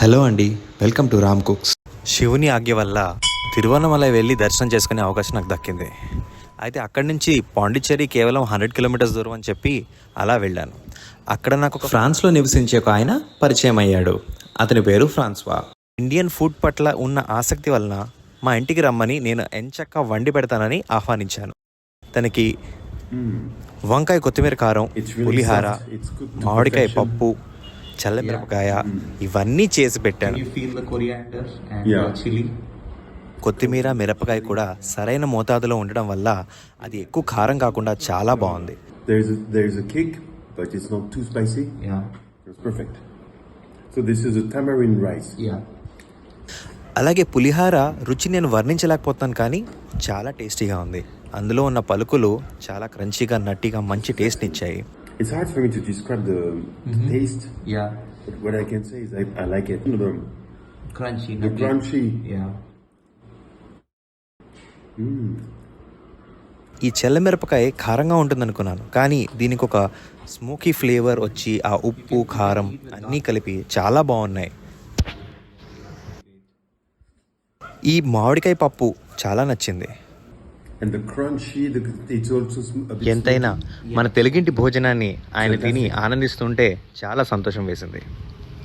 Hello అండి, welcome to Ram cooks. శివుని ఆజ్ఞ వల్ల తిరువన్నమలై వెళ్ళి దర్శనం చేసుకునే అవకాశం నాకు దక్కింది. అయితే అక్కడి నుంచి పాండిచ్చేరి కేవలం 100 కిలోమీటర్స్ దూరం అని చెప్పి అలా వెళ్ళాను. అక్కడ నాకు ఫ్రాన్స్లో నివసించే ఒక ఆయన పరిచయం అయ్యాడు. అతని పేరు ఫ్రాన్స్వా. ఇండియన్ ఫుడ్ పట్ల ఉన్న ఆసక్తి వలన మా ఇంటికి రమ్మని నేను ఎంచక్కా వండి పెడతానని ఆహ్వానించాను. తనకి వంకాయ కొత్తిమీర కారం, పులిహార, మామిడికాయ పప్పు, చల్లమిరపకాయ ఇవన్నీ చేసి పెట్టాను. కొత్తిమీర మిరపకాయ కూడా సరైన మోతాదులో ఉండడం వల్ల అది ఎక్కువ కారం కాకుండా చాలా బాగుంది. అలాగే పులిహార రుచి నేను వర్ణించలేకపోతాను, కానీ చాలా టేస్టీగా ఉంది. అందులో ఉన్న పలుకులు చాలా క్రంచీగా, నట్టిగా మంచి టేస్ట్ ఇచ్చాయి. It's hard for me to describe the taste. Yeah. But what I can say is I like it. Crunchy. The crunchy. Yeah. ఈ చల్లమిరపకాయ కారంగా ఉంటుంది అనుకున్నాను, కానీ దీనికి ఒక స్మోకీ ఫ్లేవర్ వచ్చి ఆ ఉప్పు కారం అన్నీ కలిపి చాలా బాగున్నాయి. ఈ మామిడికాయ పప్పు చాలా నచ్చింది. And the crunchy, it's also a bit ఎంతైనా మన తెలుగింటి భోజనాన్ని ఆయన తిని ఆనందిస్తుంటే చాలా సంతోషం వేసింది.